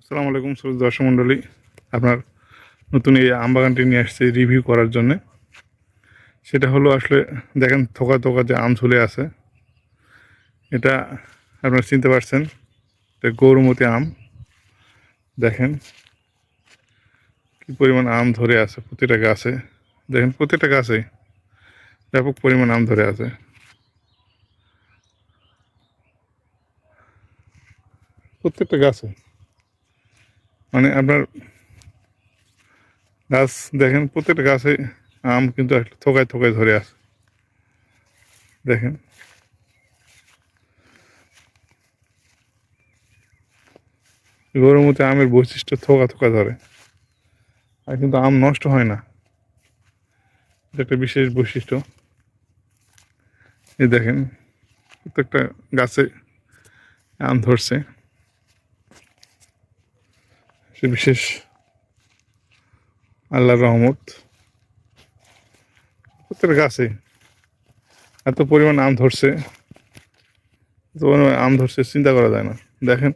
আসসালামু আলাইকুম দর্শক মণ্ডলী, আপনার নতুন এই আম বাগানটি নিয়ে আসছে রিভিউ করার জন্যে। সেটা হলো আসলে দেখেন থোকা থোকা যে আম ঝুলে আছে, এটা আপনারা চিনতে পারছেন, এটা গৌরমতি আম। দেখেন কি পরিমাণ আম ধরে আছে প্রতিটা গাছে। দেখেন প্রতিটা গাছে ব্যাপক পরিমাণ আম ধরে আছে। প্রত্যেকটা গাছে মানে আপনার গাছ দেখেন, প্রত্যেকটা গাছে আম কিন্তু আসলে থোকায় থোকায় ধরে আছে। দেখেন গৌরমতি আমের বৈশিষ্ট্য থোকা থোকা ধরে, আর কিন্তু আম নষ্ট হয় না। এটা একটা বিশেষ বৈশিষ্ট্য। এই দেখেন প্রত্যেকটা গাছে আম ধরছে, সে বিশেষ আল্লাহর রহমত। প্রত্যেকটা গাছে এত পরিমাণ আম ধরছে, এত পরিমাণ আম ধরছে চিন্তা করা যায় না। দেখেন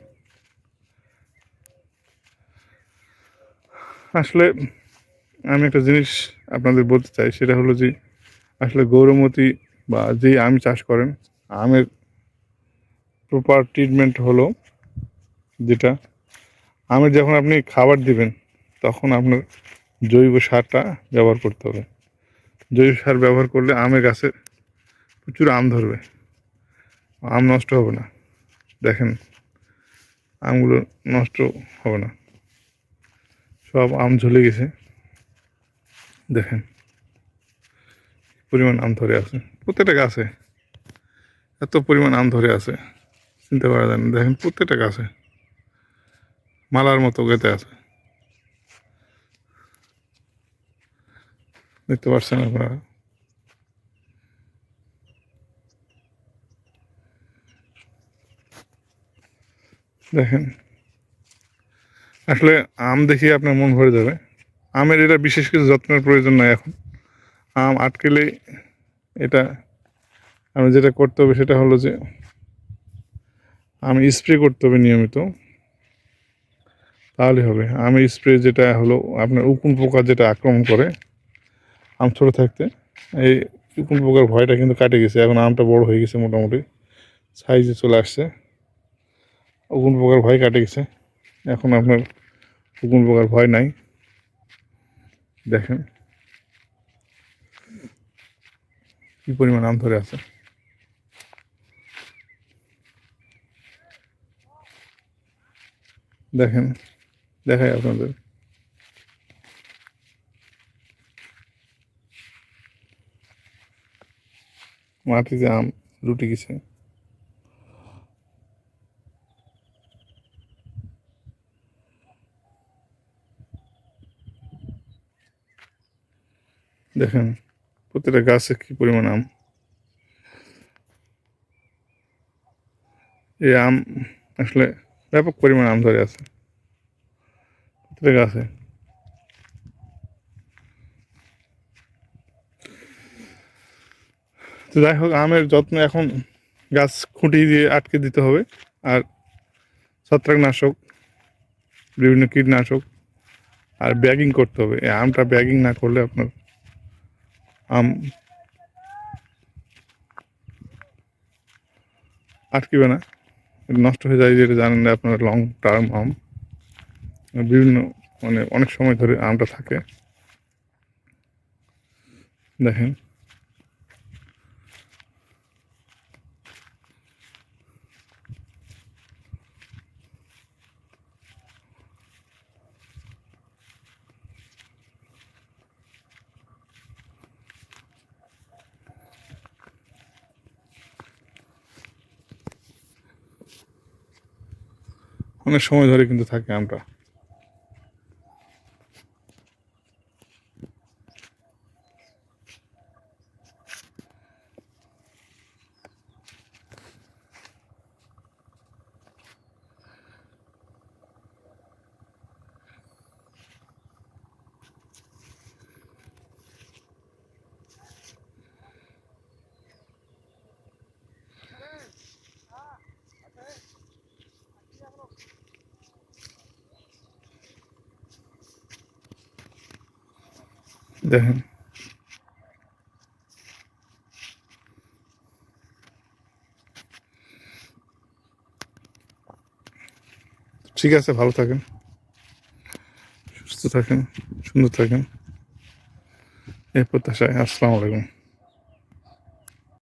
আসলে আমি একটা জিনিস আপনাদের বলতে চাই, সেটা হলো যে আসলে গৌরমতি বা যেই আম চাষ করেন, আমের প্রপার ট্রিটমেন্ট হলো যেটা, আমের যখন আপনি খাবার দিবেন তখন আপনার জৈব সারটা ব্যবহার করতে হবে। জৈব সার ব্যবহার করলে আমের গাছে প্রচুর আম ধরবে, আম নষ্ট হবে না। দেখেন আমগুলো নষ্ট হবে না, সব আম ঝুলে গেছে। দেখেন পরিমাণ আম ধরে আছে প্রত্যেকটা গাছে, এত পরিমাণ আম ধরে আছে চিন্তা করা যায় না। দেখেন প্রত্যেকটা গাছে মালার মতো গেঁথে আছে, দেখতে পাচ্ছেন আপনারা। দেখেন আসলে আম দেখে আপনার মন ভরে যাবে। আমের এটা বিশেষ কিছু যত্নের প্রয়োজন নাই এখন। আম আটকেলে এটা আমি যেটা করতে হবে সেটা হলো যে আমি স্প্রে করতে হবে নিয়মিত, তাহলে হবে। আমের স্প্রে যেটা হলো আপনার উকুন পোকা যেটা আক্রমণ করে আম ছোটো থাকতে, এই উকুন পোকার ভয়টা কিন্তু কাটে গেছে। এখন আমটা বড় হয়ে গেছে, মোটামুটি সাইজে চলে আসছে, উকুন পোকার ভয় কাটে গেছে। এখন আপনার উকুন পোকার ভয় নাই। দেখেন কি পরিমাণ আম ধরে আছে। দেখেন দেখাই আপনাদের, মাটিতে আম লুটে গেছে। দেখেন প্রতিটা গাছে কি পরিমাণ আম। এই আম আসলে ব্যাপক পরিমাণ আম ধরে আছে প্রতিটা গাছে। তো যাই হোক, আমের যত্ন এখন গাছ খুঁটি দিয়ে আটকে দিতে হবে, আর ছত্রাকনাশক, বিভিন্ন কীটনাশক, আর ব্যাগিং করতে হবে। এই আমটা ব্যাগিং না করলে আপনার আম আটকিবে না, নষ্ট হয়ে যায়। যেটা জানেন না আপনার, লং টার্ম আম বিভিন্ন মানে অনেক সময় ধরে আমটা থাকে। দেখেন অনেক সময় ধরে কিন্তু থাকে আমটা। দেখেন ঠিক আছে, ভালো থাকেন, সুস্থ থাকেন, সুন্দর থাকেন, এই প্রত্যাশায়। আসসালামু আলাইকুম।